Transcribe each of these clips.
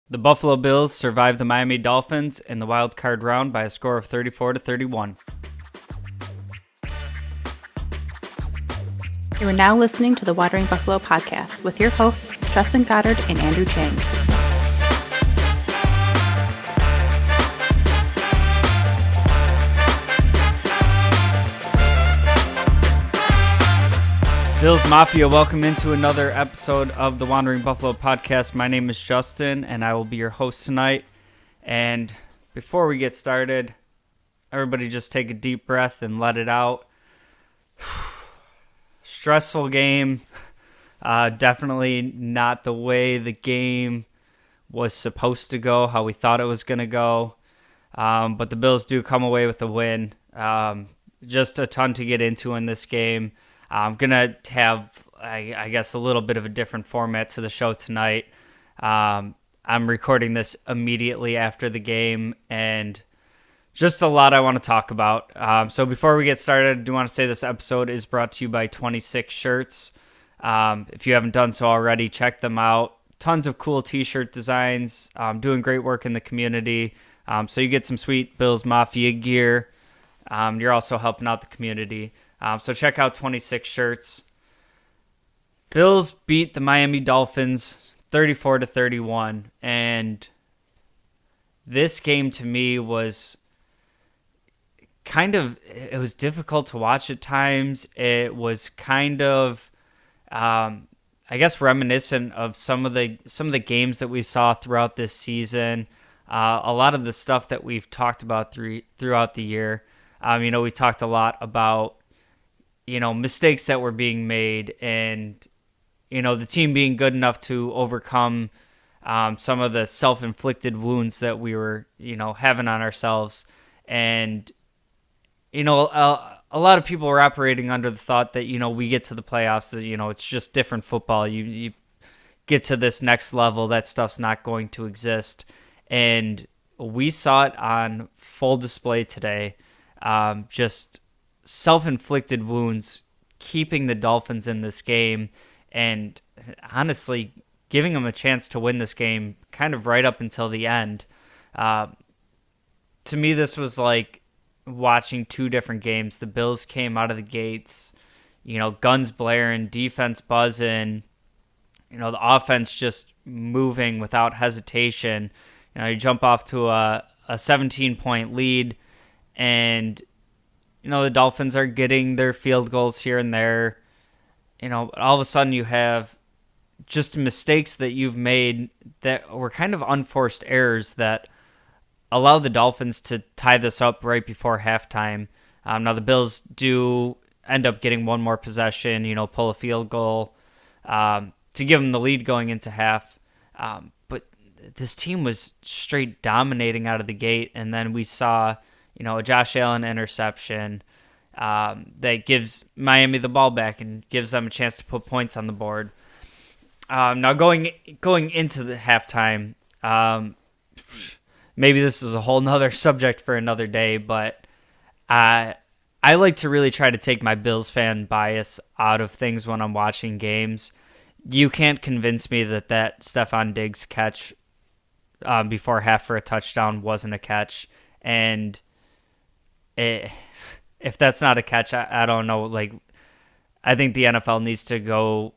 The Buffalo Bills survived the Miami Dolphins in the wild card round by a score of 34-31. You are now listening to the Watering Buffalo podcast with your hosts, Justin Goddard and Andrew Chang. Bills Mafia, welcome into another episode of the Wandering Buffalo podcast. My name is Justin, and I will be your host tonight. And before we get started, everybody just take a deep breath and let it out. Stressful game. Definitely not the way the game was supposed to go, how we thought it was going to go. But the Bills do come away with a win. Just a ton to get into in this game. I'm going to have, I guess, a little bit of a different format to the show tonight. I'm recording this immediately after the game, and just a lot I want to talk about. So before we get started, I do want to say this episode is brought to you by 26 Shirts. If you haven't done so already, check them out. Tons of cool t-shirt designs, doing great work in the community. So you get some sweet Bills Mafia gear. You're also helping out the community. So check out 26 Shirts. Bills beat the Miami Dolphins 34-31, and this game to me was it was difficult to watch at times. It was kind of, I guess, reminiscent of some of the games that we saw throughout this season. A lot of the stuff that we've talked about throughout the year. We talked a lot about, mistakes that were being made and, the team being good enough to overcome some of the self-inflicted wounds that we were, having on ourselves. And, a lot of people were operating under the thought that, we get to the playoffs, it's just different football. You get to this next level, that stuff's not going to exist. And we saw it on full display today. Just self-inflicted wounds keeping the Dolphins in this game and honestly giving them a chance to win this game kind of right up until the end. To me, this was like watching two different games. The Bills came out of the gates, guns blaring, defense buzzing, the offense just moving without hesitation. You jump off to a 17-point lead, and the Dolphins are getting their field goals here and there. All of a sudden you have just mistakes that you've made that were kind of unforced errors that allow the Dolphins to tie this up right before halftime. Now the Bills do end up getting one more possession, pull a field goal to give them the lead going into half. But this team was straight dominating out of the gate, and then we saw a Josh Allen interception that gives Miami the ball back and gives them a chance to put points on the board. Now going into the halftime, maybe this is a whole nother subject for another day, but I like to really try to take my Bills fan bias out of things when I'm watching games. You can't convince me that Stephon Diggs catch before half for a touchdown wasn't a catch, and if that's not a catch, I don't know. Like, I think the NFL needs to go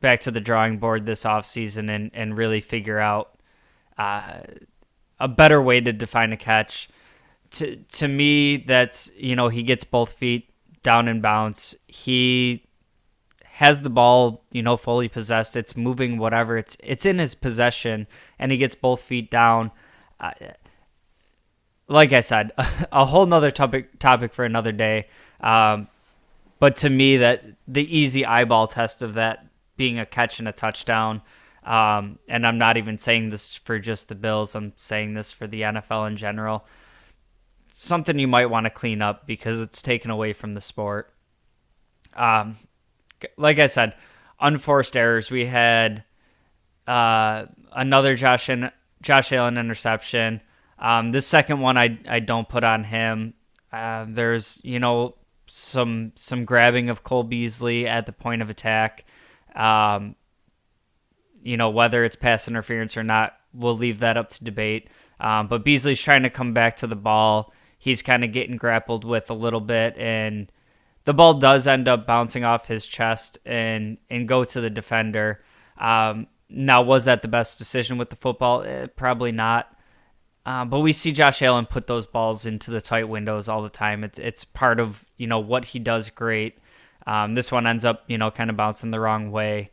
back to the drawing board this offseason and really figure out a better way to define a catch. To me, that's, he gets both feet down in bounds. He has the ball, fully possessed. It's moving, whatever. It's in his possession, and he gets both feet down. Like I said, a whole nother topic for another day. But to me, that the easy eyeball test of that being a catch and a touchdown, and I'm not even saying this for just the Bills, I'm saying this for the NFL in general, something you might want to clean up because it's taken away from the sport. Like I said, unforced errors. We had another Josh Allen interception. This second one I don't put on him. There's some grabbing of Cole Beasley at the point of attack. Whether it's pass interference or not, we'll leave that up to debate. But Beasley's trying to come back to the ball. He's kind of getting grappled with a little bit, and the ball does end up bouncing off his chest and go to the defender. Now, was that the best decision with the football? Probably not. But we see Josh Allen put those balls into the tight windows all the time. It's part of, what he does great. This one ends up, kind of bouncing the wrong way.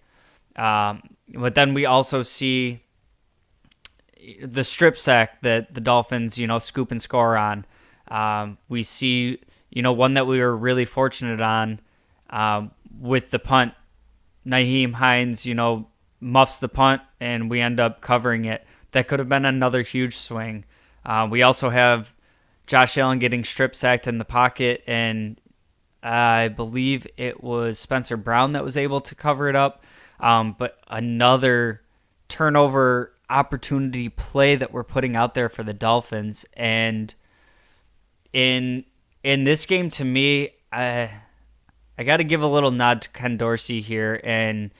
But then we also see the strip sack that the Dolphins, scoop and score on. We see, one that we were really fortunate on with the punt. Nyheim Hines, muffs the punt, and we end up covering it. That could have been another huge swing. We also have Josh Allen getting strip sacked in the pocket, and I believe it was Spencer Brown that was able to cover it up. But another turnover opportunity play that we're putting out there for the Dolphins. And in this game, to me, I got to give a little nod to Ken Dorsey here and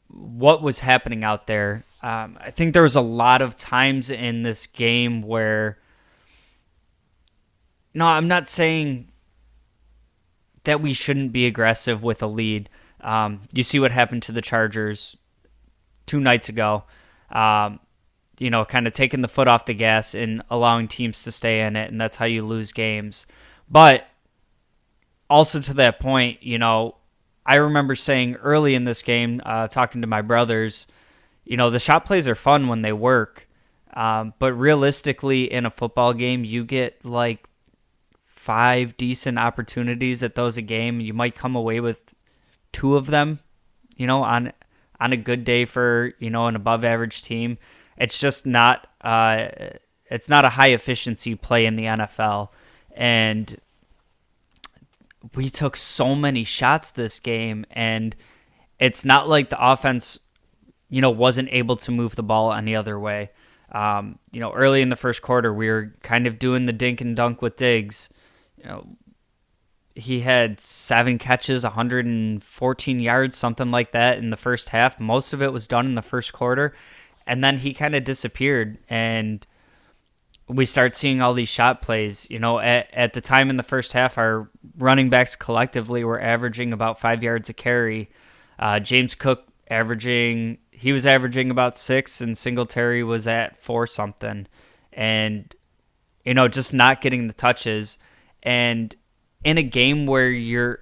what was happening out there. I think there was a lot of times in this game where, no, I'm not saying that we shouldn't be aggressive with a lead. You see what happened to the Chargers 2 nights ago. Kind of taking the foot off the gas and allowing teams to stay in it, and that's how you lose games. But also to that point, I remember saying early in this game, talking to my brothers, the shot plays are fun when they work. But realistically, in a football game, you get like 5 decent opportunities at those a game. You might come away with 2 of them, on a good day for, an above average team. It's just not, it's not a high efficiency play in the NFL. And we took so many shots this game, and it's not like the offense, wasn't able to move the ball any other way. Early in the first quarter, we were kind of doing the dink and dunk with Diggs. He had 7 catches, 114 yards, something like that in the first half. Most of it was done in the first quarter, and then he kind of disappeared, and we start seeing all these shot plays. At the time in the first half, our running backs collectively were averaging about 5 yards a carry. James Cook was averaging about 6, and Singletary was at 4 something. And, just not getting the touches. And in a game where you're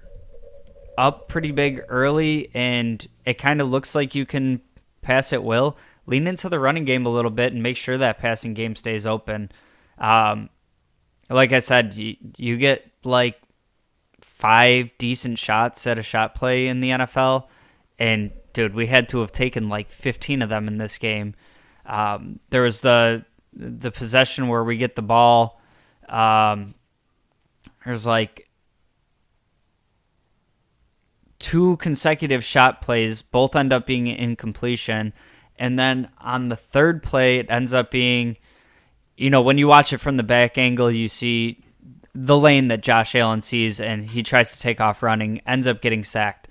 up pretty big early and it kind of looks like you can pass at will, lean into the running game a little bit and make sure that passing game stays open. Like I said, you get like 5 decent shots at a shot play in the NFL, and dude, we had to have taken like 15 of them in this game. There was the possession where we get the ball. There's like 2 consecutive shot plays, both end up being incompletion. And then on the third play, it ends up being, when you watch it from the back angle, you see the lane that Josh Allen sees, and he tries to take off running, ends up getting sacked.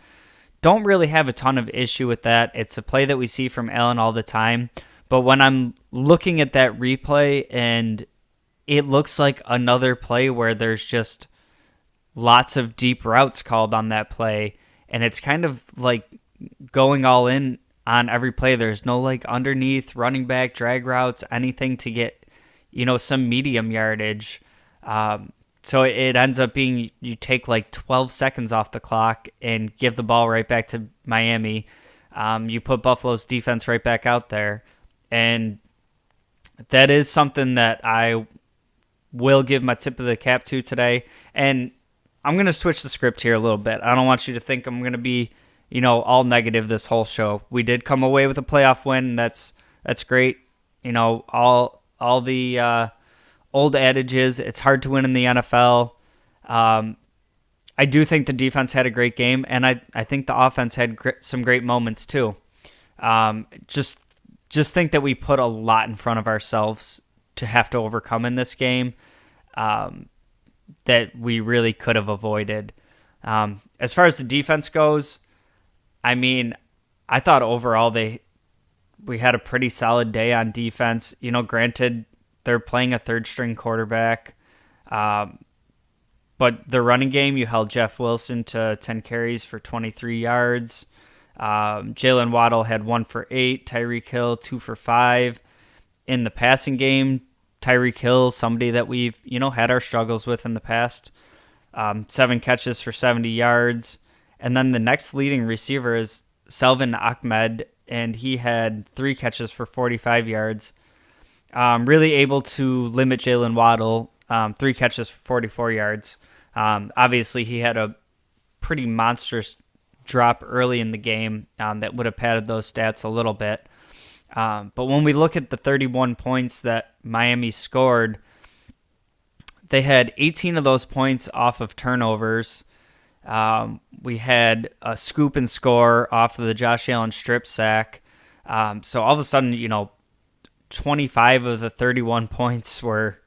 Don't really have a ton of issue with that. It's a play that we see from Allen all the time. But when I'm looking at that replay and it looks like another play where there's just lots of deep routes called on that play, and it's kind of like going all in on every play. There's no like underneath running back drag routes, anything to get, some medium yardage. So it ends up being you take like 12 seconds off the clock and give the ball right back to Miami. You put Buffalo's defense right back out there. And that is something that I will give my tip of the cap to today. And I'm going to switch the script here a little bit. I don't want you to think I'm going to be, all negative this whole show. We did come away with a playoff win. That's great. All the old adages, it's hard to win in the NFL. I do think the defense had a great game, and I think the offense had some great moments too. Just think that we put a lot in front of ourselves to have to overcome in this game that we really could have avoided. As far as the defense goes, I thought overall they we had a pretty solid day on defense. Granted, they're playing a third string quarterback, but the running game, you held Jeff Wilson to 10 carries for 23 yards. Jalen Waddle had 1 for 8. Tyreek Hill 2 for 5. In the passing game, Tyreek Hill, somebody that we've had our struggles with in the past, 7 catches for 70 yards. And then the next leading receiver is Selvin Ahmed, and he had 3 catches for 45 yards. Really able to limit Jalen Waddle, 3 catches for 44 yards. Obviously, he had a pretty monstrous drop early in the game that would have padded those stats a little bit. But when we look at the 31 points that Miami scored, they had 18 of those points off of turnovers. We had a scoop and score off of the Josh Allen strip sack. So all of a sudden, 25 of the 31 points were,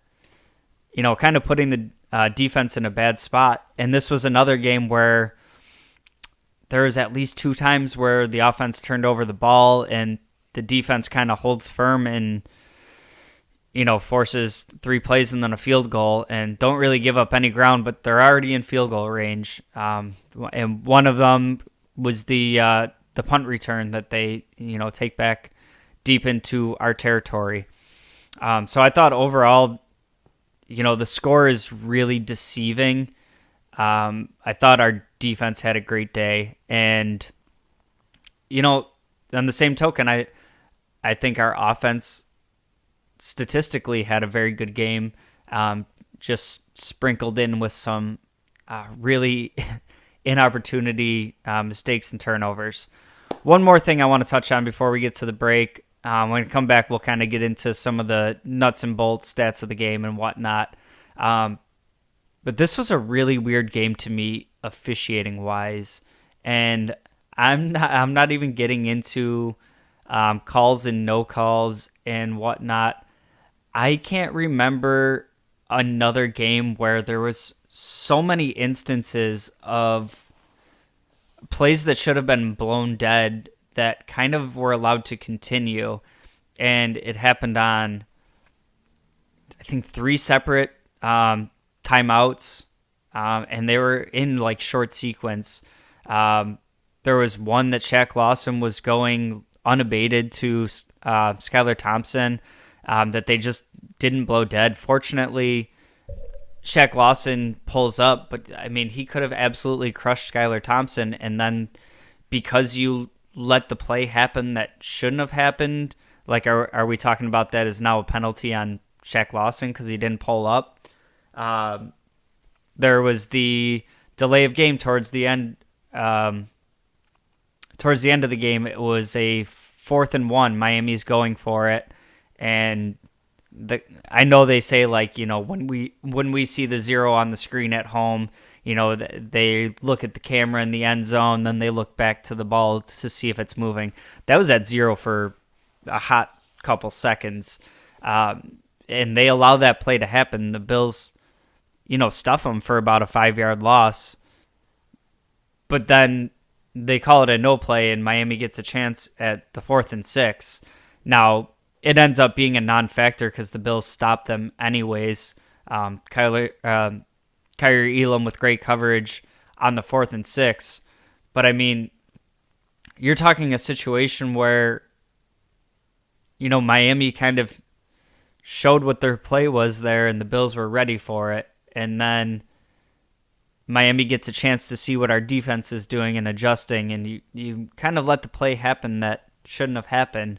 kind of putting the defense in a bad spot. And this was another game where there was at least 2 times where the offense turned over the ball and the defense kind of holds firm and, forces 3 plays and then a field goal and don't really give up any ground, but they're already in field goal range. And one of them was the punt return that they, take back deep into our territory. So I thought overall, the score is really deceiving. I thought our defense had a great day. And, on the same token, I think our offense statistically had a very good game, just sprinkled in with some really inopportunity mistakes and turnovers. One more thing I want to touch on before we get to the break. When we come back, we'll kind of get into some of the nuts and bolts stats of the game and whatnot. But this was a really weird game to me, officiating-wise. And I'm not even getting into calls and no calls and whatnot. I can't remember another game where there was so many instances of plays that should have been blown dead that kind of were allowed to continue. And it happened on, I think, 3 separate timeouts, and they were in like short sequence. There was one that Shaq Lawson was going unabated to Skylar Thompson that they just didn't blow dead. Fortunately, Shaq Lawson pulls up, but I mean, he could have absolutely crushed Skylar Thompson, and then because you let the play happen that shouldn't have happened, like are we talking about that as now a penalty on Shaq Lawson because he didn't pull up? There was the delay of game towards the end. Towards the end of the game, it was a 4th and 1. Miami's going for it, and I know they say like when we see the 0 on the screen at home, they look at the camera in the end zone, then they look back to the ball to see if it's moving. That was at 0 for a hot couple seconds, and they allow that play to happen. The Bills, stuff them for about a 5-yard loss, but then they call it a no play, and Miami gets a chance at the 4th and 6. Now, it ends up being a non-factor because the Bills stopped them anyways. Kyrie Elam with great coverage on the 4th and 6. But, I mean, you're talking a situation where, Miami kind of showed what their play was there, and the Bills were ready for it. And then Miami gets a chance to see what our defense is doing and adjusting, and you kind of let the play happen that shouldn't have happened.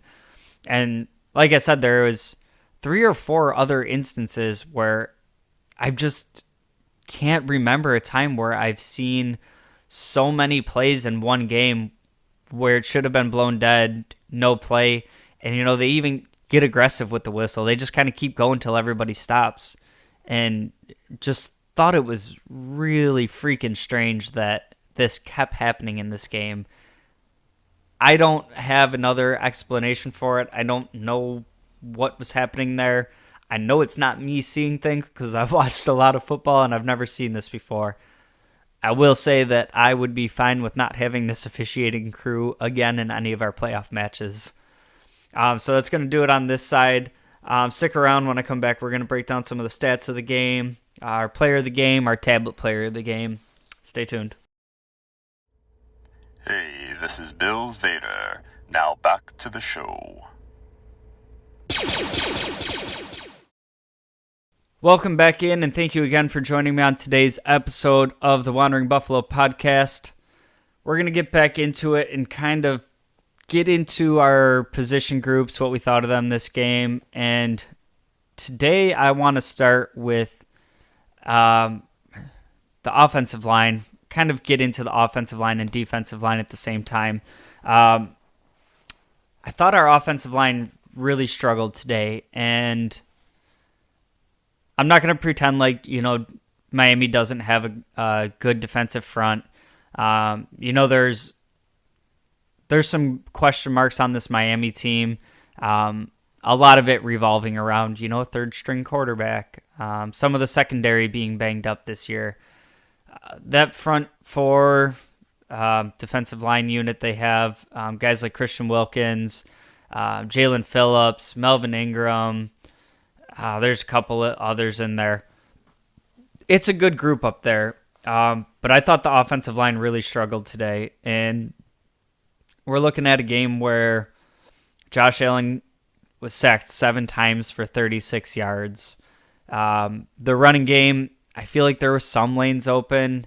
And like I said, there was 3 or 4 other instances where I just can't remember a time where I've seen so many plays in one game where it should have been blown dead, no play, and they even get aggressive with the whistle. They just kind of keep going till everybody stops, and just thought it was really freaking strange that this kept happening in this game. I don't have another explanation for it. I don't know what was happening there. I know it's not me seeing things because I've watched a lot of football and I've never seen this before. I will say that I would be fine with not having this officiating crew again in any of our playoff matches. So that's going to do it on this side. Stick around when I come back. We're going to break down some of the stats of the game, our player of the game, our tablet player of the game. Stay tuned. Hey, this is Bills Vader. Now back to the show. Welcome back in, and thank you again for joining me on today's episode of the Wandering Buffalo podcast. We're going to get back into it and kind of get into our position groups, what we thought of them this game. And today I want to start with the offensive line, kind of get into the offensive line and defensive line at the same time. I thought our offensive line really struggled today, and I'm not going to pretend like, Miami doesn't have a good defensive front. There's some question marks on this Miami team. A lot of it revolving around, a third-string quarterback. Some of the secondary being banged up this year. That front four defensive line unit they have, guys like Christian Wilkins, Jalen Phillips, Melvin Ingram. There's a couple of others in there. It's a good group up there, but I thought the offensive line really struggled today, and we're looking at a game where Josh Allen was sacked 7 times for 36 yards. The running game, I feel like there were some lanes open,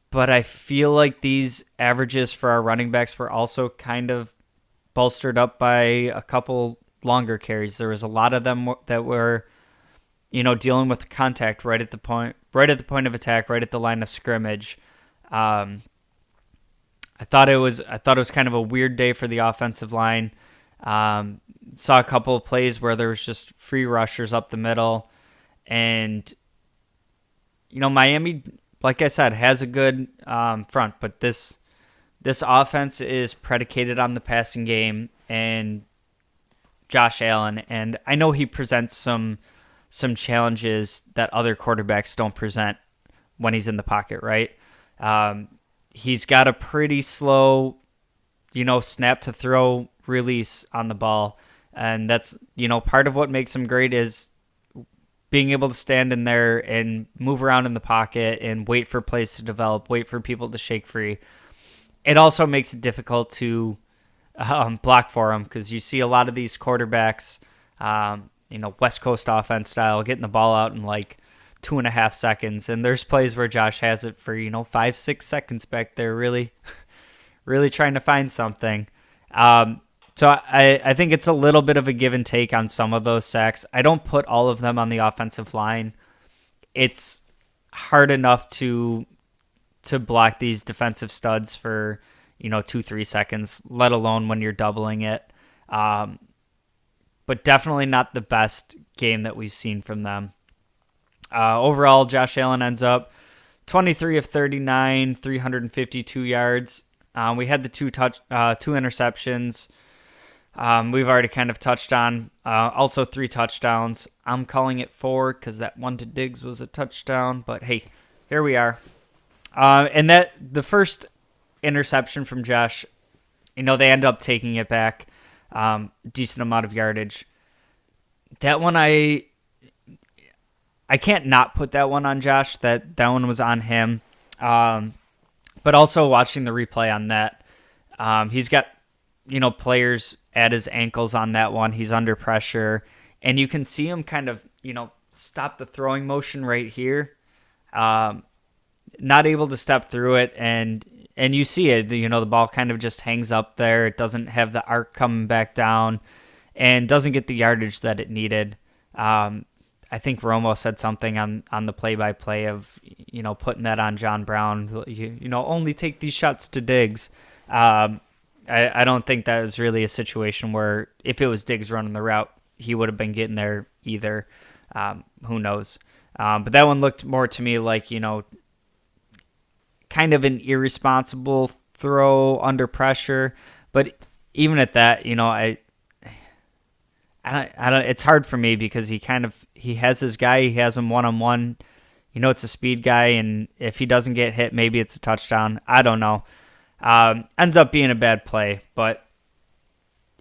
but I feel like these averages for our running backs were also kind of bolstered up by a couple longer carries. There was a lot of them that were, dealing with contact right at the point of attack, right at the line of scrimmage. I thought it was kind of a weird day for the offensive line. Saw a couple of plays where there was just free rushers up the middle, and Miami, like I said, has a good front, but this offense is predicated on the passing game and Josh Allen, and I know he presents some challenges that other quarterbacks don't present when he's in the pocket, right? He's got a pretty slow, snap to throw release on the ball, and that's, part of what makes him great is being able to stand in there and move around in the pocket and wait for plays to develop, wait for people to shake free. It also makes it difficult to block for him, because you see a lot of these quarterbacks, West Coast offense style, getting the ball out in like 2.5 seconds, and there's plays where Josh has it for 5-6 seconds back there, really really trying to find something. So I think it's a little bit of a give and take on some of those sacks. I don't put all of them on the offensive line. It's hard enough to block these defensive studs for 2-3 seconds, let alone when you're doubling it. But definitely not the best game that we've seen from them. Overall, Josh Allen ends up 23 of 39, 352 yards. We had the two interceptions. We've already kind of touched on. Also 3 touchdowns. I'm calling it 4 because that one to Diggs was a touchdown. But hey, here we are. And that the first interception from Josh, they end up taking it back. Decent amount of yardage. That one I can't not put that one on Josh. That one was on him. But also watching the replay on that, he's got players at his ankles on that one. He's under pressure, and you can see him kind of stop the throwing motion right here. Not able to step through it, and you see it. The ball kind of just hangs up there. It doesn't have the arc coming back down, and doesn't get the yardage that it needed. I think Romo said something on the play-by-play of putting that on John Brown. Only take these shots to Diggs. I don't think that was really a situation where if it was Diggs running the route, he would have been getting there either. Who knows? But that one looked more to me like kind of an irresponsible throw under pressure. But even at that, I don't. It's hard for me because he has his guy. He has him one-on-one. It's a speed guy, and if he doesn't get hit, maybe it's a touchdown. I don't know. Ends up being a bad play, but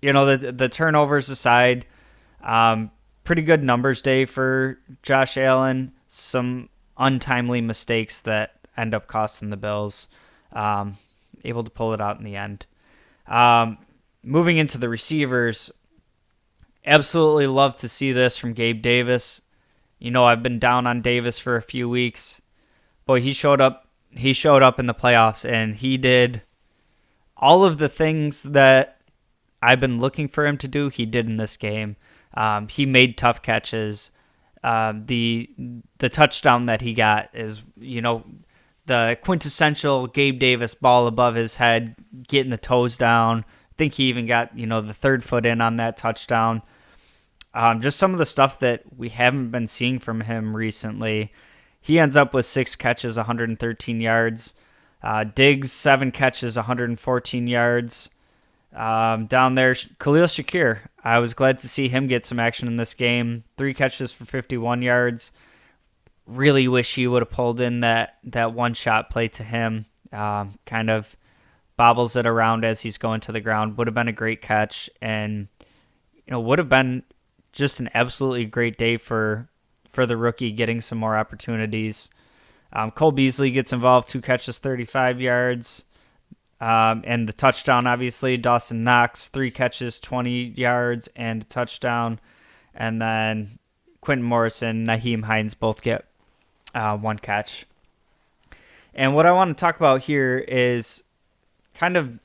the turnovers aside, pretty good numbers day for Josh Allen. Some untimely mistakes that end up costing the Bills. Able to pull it out in the end. Moving into the receivers, absolutely love to see this from Gabe Davis. I've been down on Davis for a few weeks. Boy, he showed up. He showed up in the playoffs, and he did all of the things that I've been looking for him to do. He did in this game. He made tough catches. The touchdown that he got is, the quintessential Gabe Davis ball above his head, getting the toes down. I think he even got, the third foot in on that touchdown. Just some of the stuff that we haven't been seeing from him recently. He ends up with 6 catches, 113 yards. Diggs, 7 catches, 114 yards. Down there, Khalil Shakir. I was glad to see him get some action in this game. 3 catches for 51 yards. Really wish he would have pulled in that one-shot play to him. Kind of bobbles it around as he's going to the ground. Would have been a great catch, and would have been just an absolutely great day for the rookie, getting some more opportunities. Cole Beasley gets involved, 2 catches, 35 yards. And the touchdown, obviously. Dawson Knox, 3 catches, 20 yards, and a touchdown. And then Quentin Morrison, Naheem Hines both get 1 catch. And what I want to talk about here is kind of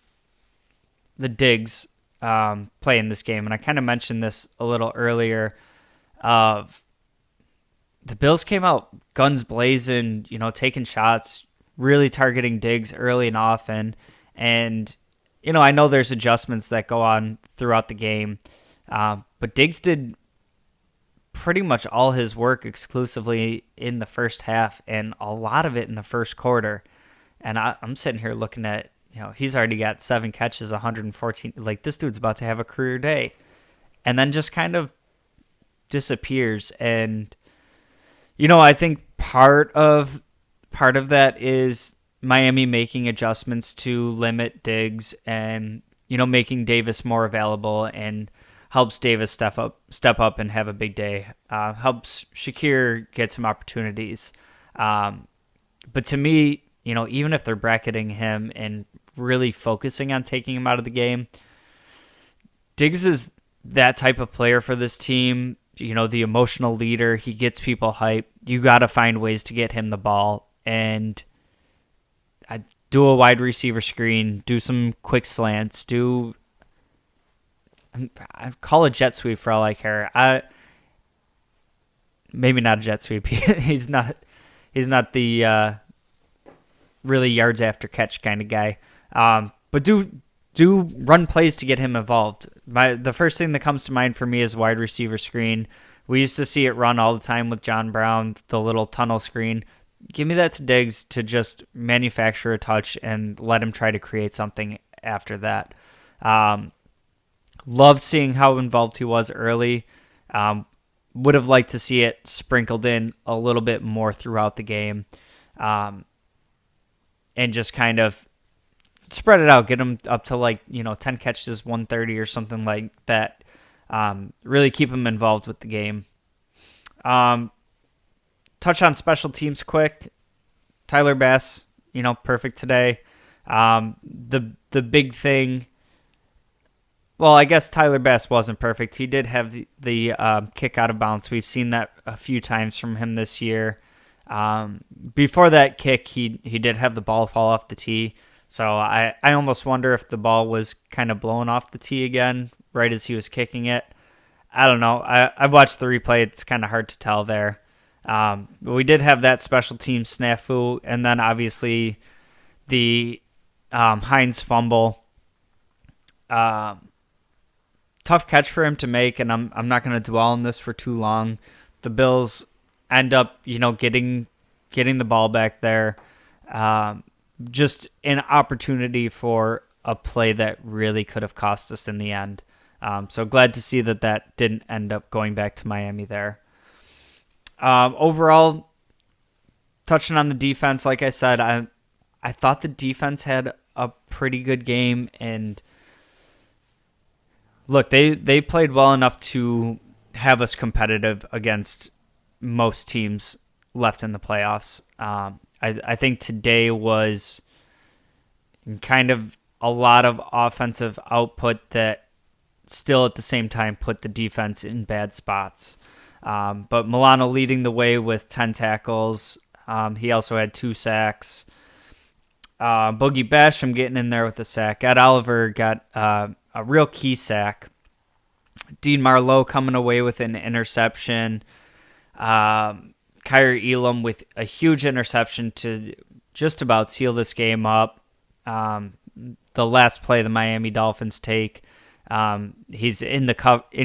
the Diggs play in this game. And I kind of mentioned this a little earlier. The Bills came out guns blazing, taking shots, really targeting Diggs early and often. And, I know there's adjustments that go on throughout the game. But Diggs did pretty much all his work exclusively in the first half and a lot of it in the first quarter. And I'm sitting here looking at, he's already got 7 catches, 114. Like, this dude's about to have a career day. And then just kind of disappears. And, I think part of that is Miami making adjustments to limit Diggs and, making Davis more available, and helps Davis step up and have a big day. Helps Shakir get some opportunities. But to me, even if they're bracketing him and really focusing on taking him out of the game, Diggs is that type of player for this team. The emotional leader. He gets people hype. You got to find ways to get him the ball. And I do a wide receiver screen, do some quick slants, I call a jet sweep for all I care. Maybe not a jet sweep. He's not the really yards after catch kind of guy. But do run plays to get him involved. The first thing that comes to mind for me is wide receiver screen. We used to see it run all the time with John Brown, the little tunnel screen. Give me that to Diggs to just manufacture a touch and let him try to create something after that. Love seeing how involved he was early. Would have liked to see it sprinkled in a little bit more throughout the game. And just kind of spread it out, get him up to 10 catches, 130 or something like that. Really keep him involved with the game. Touch on special teams quick. Tyler Bass, perfect today. The big thing, well, I guess Tyler Bass wasn't perfect. He did have the kick out of bounds. We've seen that a few times from him this year. Before that kick, he did have the ball fall off the tee. So I almost wonder if the ball was kind of blowing off the tee again right as he was kicking it. I don't know. I've watched the replay. It's kind of hard to tell there. But we did have that special team snafu, and then obviously the Hines fumble. Tough catch for him to make, and I'm not going to dwell on this for too long. The Bills end up, getting the ball back there. Just an opportunity for a play that really could have cost us in the end. So glad to see that didn't end up going back to Miami there. Overall, touching on the defense, like I said, I thought the defense had a pretty good game, and look, they played well enough to have us competitive against most teams left in the playoffs. I think today was kind of a lot of offensive output that still at the same time put the defense in bad spots. But Milano leading the way with 10 tackles. He also had 2 sacks. Boogie Basham getting in there with a sack. Ed Oliver got a real key sack. Dean Marlowe coming away with an interception. Kyrie Elam with a huge interception to just about seal this game up. The last play the Miami Dolphins take, he's in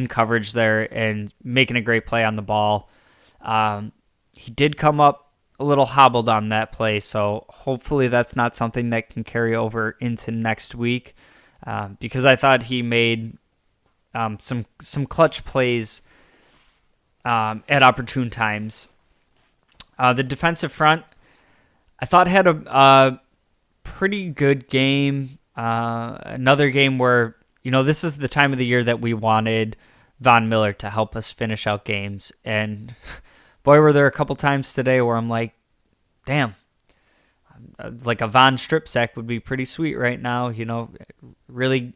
coverage there and making a great play on the ball. He did come up a little hobbled on that play, so hopefully that's not something that can carry over into next week, because I thought he made some clutch plays at opportune times. The defensive front, I thought had a pretty good game. Another game where, this is the time of the year that we wanted Von Miller to help us finish out games. And boy, were there a couple times today where I'm like, damn, like a Von strip sack would be pretty sweet right now. Really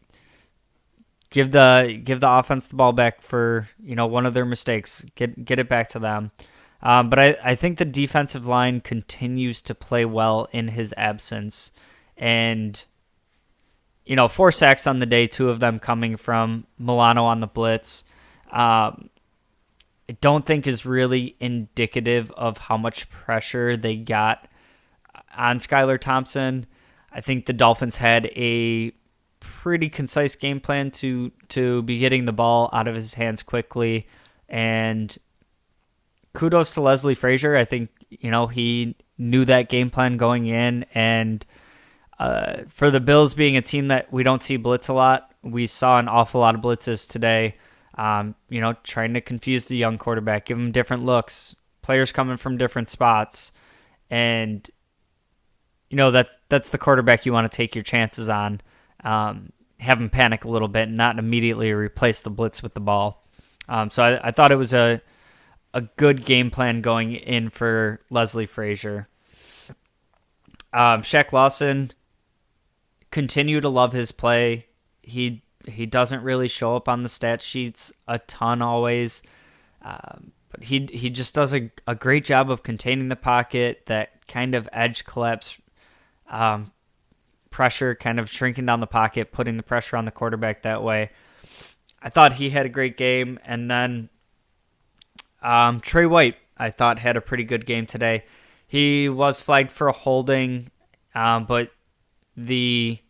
give the offense the ball back for, one of their mistakes. Get it back to them. But I think the defensive line continues to play well in his absence. And, 4 sacks on the day, 2 of them coming from Milano on the blitz. I don't think is really indicative of how much pressure they got on Skylar Thompson. I think the Dolphins had a pretty concise game plan to be getting the ball out of his hands quickly. And kudos to Leslie Frazier. I think, he knew that game plan going in. And for the Bills being a team that we don't see blitz a lot, we saw an awful lot of blitzes today. Trying to confuse the young quarterback, give him different looks, players coming from different spots. And, that's the quarterback you want to take your chances on. Have him panic a little bit and not immediately replace the blitz with the ball. So I thought it was a good game plan going in for Leslie Frazier. Shaq Lawson, continue to love his play. He doesn't really show up on the stat sheets a ton always, but he just does a great job of containing the pocket, that kind of edge collapse pressure, kind of shrinking down the pocket, putting the pressure on the quarterback that way. I thought he had a great game. And then Trey White, I thought, had a pretty good game today. He was flagged for a holding, but he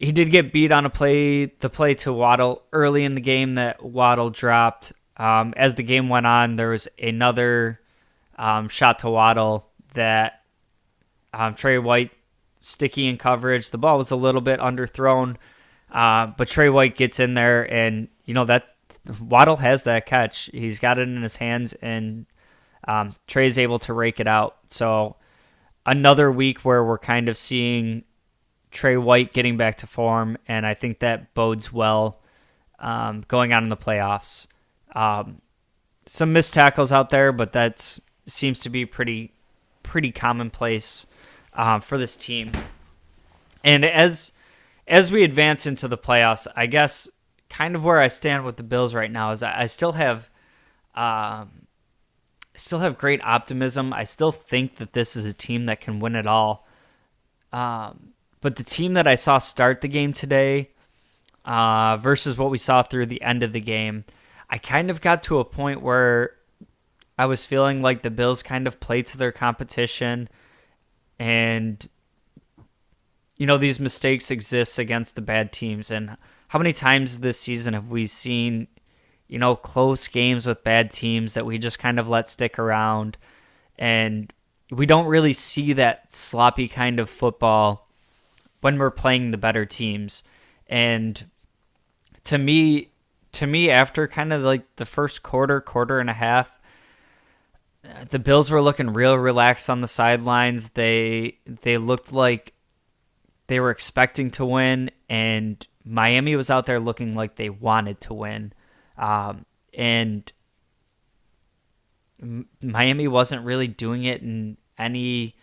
did get beat on the play to Waddle early in the game that Waddle dropped. As the game went on, there was another shot to Waddle that Trey White, sticky in coverage. The ball was a little bit underthrown, but Trey White gets in there, and that's Waddle has that catch. He's got it in his hands, and Trey is able to rake it out. So another week where we're kind of seeing Trey White getting back to form, and I think that bodes well going on in the playoffs. Some missed tackles out there, but that seems to be pretty commonplace for this team. And as we advance into the playoffs, I guess kind of where I stand with the Bills right now is I still have great optimism. I still think that this is a team that can win it all. But the team that I saw start the game today versus what we saw through the end of the game, I kind of got to a point where I was feeling like the Bills kind of played to their competition. And, these mistakes exist against the bad teams. And how many times this season have we seen, close games with bad teams that we just kind of let stick around? And we don't really see that sloppy kind of football when we're playing the better teams. And to me, after kind of like the first quarter and a half, the Bills were looking real relaxed on the sidelines. They looked like they were expecting to win, and Miami was out there looking like they wanted to win. And Miami wasn't really doing it in any,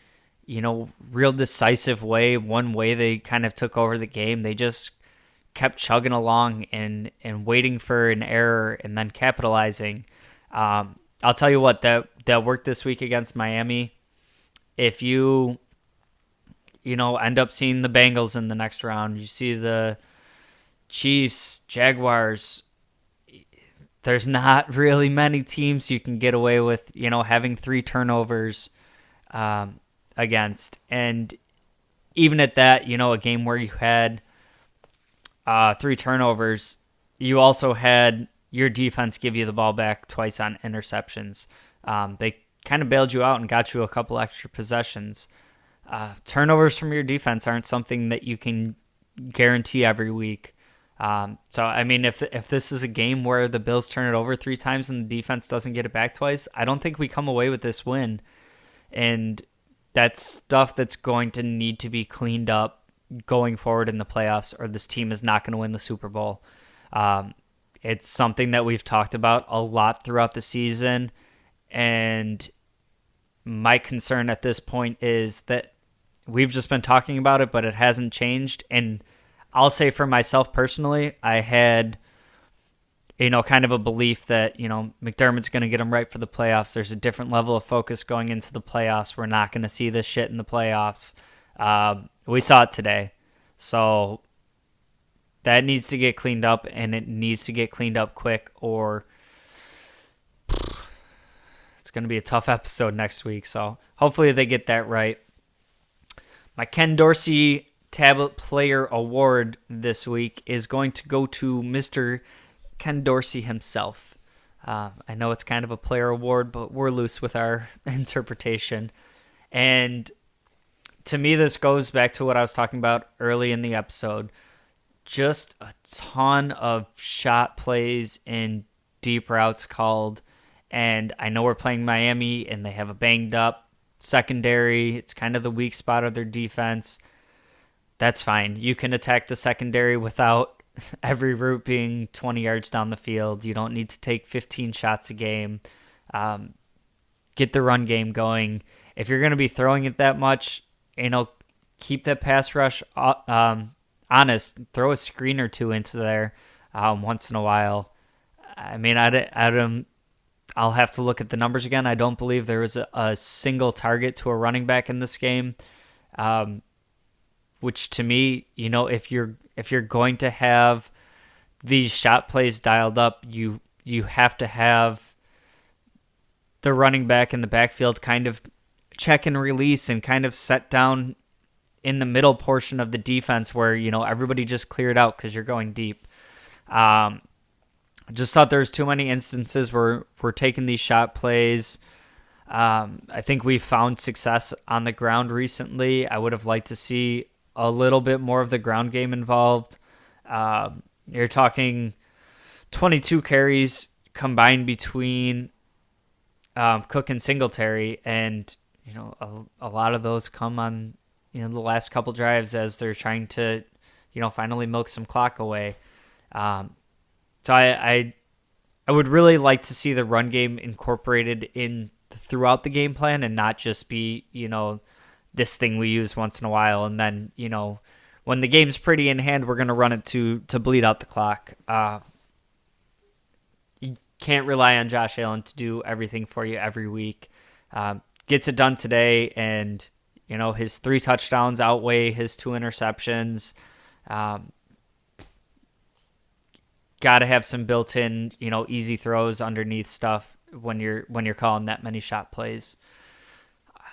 real decisive way. One way they kind of took over the game. They just kept chugging along and waiting for an error and then capitalizing. I'll tell you what, that worked this week against Miami. If you end up seeing the Bengals in the next round, you see the Chiefs, Jaguars, there's not really many teams you can get away with, having 3 turnovers against. And even at that, a game where you had 3 turnovers, you also had your defense give you the ball back twice on interceptions. They kind of bailed you out and got you a couple extra possessions. Turnovers from your defense aren't something that you can guarantee every week. So, I mean, if this is a game where the Bills turn it over 3 times and the defense doesn't get it back twice, I don't think we come away with this win. And that's stuff that's going to need to be cleaned up going forward in the playoffs, or this team is not going to win the Super Bowl. It's something that we've talked about a lot throughout the season, and my concern at this point is that we've just been talking about it, but it hasn't changed. And I'll say for myself personally, I had, kind of a belief that, McDermott's going to get them right for the playoffs. There's a different level of focus going into the playoffs. We're not going to see this shit in the playoffs. We saw it today. So that needs to get cleaned up, and it needs to get cleaned up quick, or it's going to be a tough episode next week. So hopefully they get that right. My Ken Dorsey Tablet Player Award this week is going to go to Mr. Ken Dorsey himself. I know it's kind of a player award, but we're loose with our interpretation. And to me, this goes back to what I was talking about early in the episode. Just a ton of shot plays and deep routes called. And I know we're playing Miami, and they have a banged up secondary. It's kind of the weak spot of their defense. That's fine. You can attack the secondary without every route being 20 yards down the field. You don't need to take 15 shots a game. Get the run game going. If you're going to be throwing it that much, keep that pass rush honest. Throw a screen or 2 into there once in a while. I mean, I'll have to look at the numbers again. I don't believe there was a single target to a running back in this game, which to me, if you're going to have these shot plays dialed up, you have to have the running back in the backfield kind of check and release and kind of set down in the middle portion of the defense where, everybody just cleared out because you're going deep. I just thought there's too many instances where we're taking these shot plays. I think we found success on the ground recently. I would have liked to see a little bit more of the ground game involved. You're talking 22 carries combined between Cook and Singletary, and a lot of those come on the last couple drives as they're trying to finally milk some clock away. So I would really like to see the run game incorporated in throughout the game plan, and not just be this thing we use once in a while, and then when the game's pretty in hand, we're going to run it to bleed out the clock. You can't rely on Josh Allen to do everything for you every week. Gets it done today, and his 3 touchdowns outweigh his 2 interceptions. Got to have some built-in, easy throws underneath stuff when you're calling that many shot plays.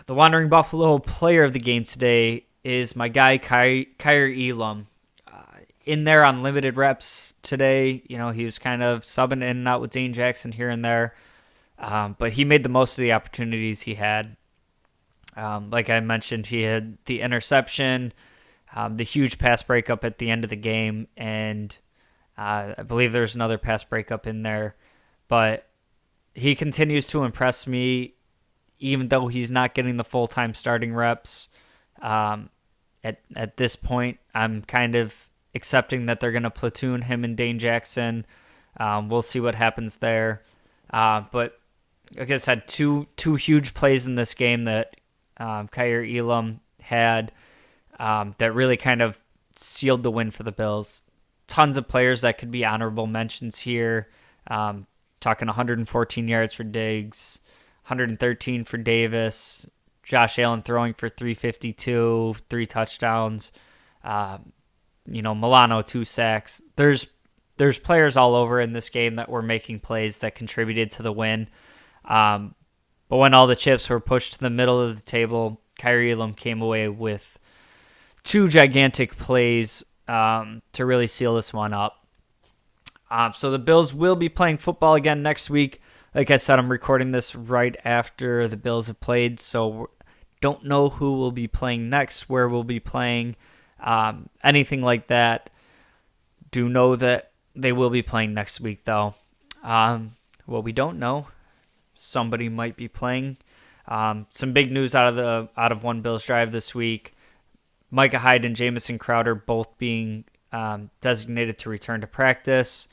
The Wandering Buffalo player of the game today is my guy, Kyer Elam. In there on limited reps today, he was kind of subbing in and out with Dane Jackson here and there, but he made the most of the opportunities he had. Like I mentioned, he had the interception, the huge pass breakup at the end of the game, and I believe there's another pass breakup in there. But he continues to impress me, even though he's not getting the full-time starting reps. at this point, I'm kind of accepting that they're going to platoon him and Dane Jackson. We'll see what happens there. But like I said, two huge plays in this game that Kaiir Elam had that really kind of sealed the win for the Bills. Tons of players that could be honorable mentions here. Talking 114 yards for Diggs, 113 for Davis, Josh Allen throwing for 352, 3 touchdowns. Milano 2 sacks. There's players all over in this game that were making plays that contributed to the win. But when all the chips were pushed to the middle of the table, Kaiir Elam came away with 2 gigantic plays to really seal this one up. So the Bills will be playing football again next week. Like I said, I'm recording this right after the Bills have played, so don't know who will be playing next, where we'll be playing, anything like that. Do know that they will be playing next week, though. What we don't know, somebody might be playing. Some big news out of one Bills drive this week. Micah Hyde and Jamison Crowder both being designated to return to practice.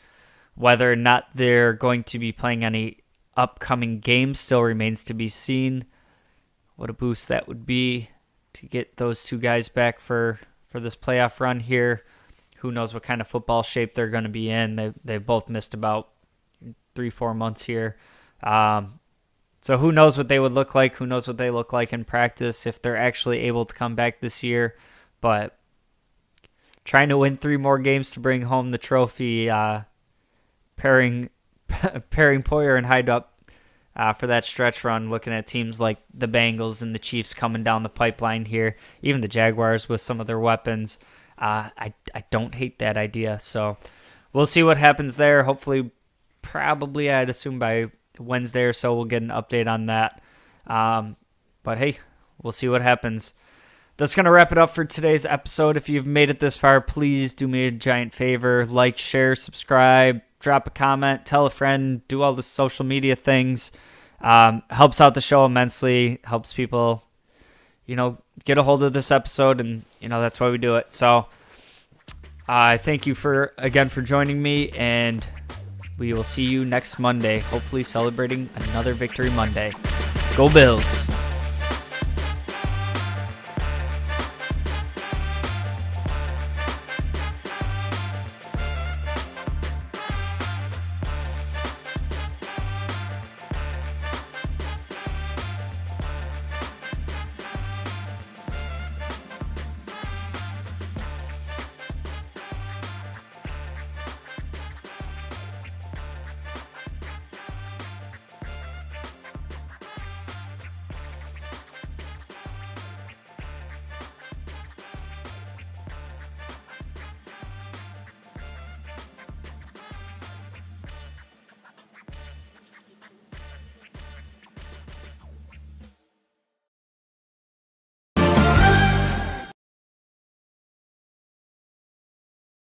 Whether or not they're going to be playing any upcoming games still remains to be seen. What a boost that would be to get those 2 guys back for this playoff run here. Who knows what kind of football shape they're going to be in. They both missed about 3-4 months here. So who knows what they would look like. Who knows what they look like in practice if they're actually able to come back this year. But trying to win 3 more games to bring home the trophy, pairing Poyer and Hyde up for that stretch run, looking at teams like the Bengals and the Chiefs coming down the pipeline here, even the Jaguars with some of their weapons. I don't hate that idea. So we'll see what happens there. Hopefully, probably I'd assume by Wednesday or so we'll get an update on that. But hey, we'll see what happens. That's going to wrap it up for today's episode. If you've made it this far, please do me a giant favor. Like, share, subscribe, drop a comment, tell a friend, do all the social media things. Helps out the show immensely. Helps people, get a hold of this episode, and, that's why we do it. So I thank you for joining me, and we will see you next Monday, hopefully celebrating another Victory Monday. Go Bills!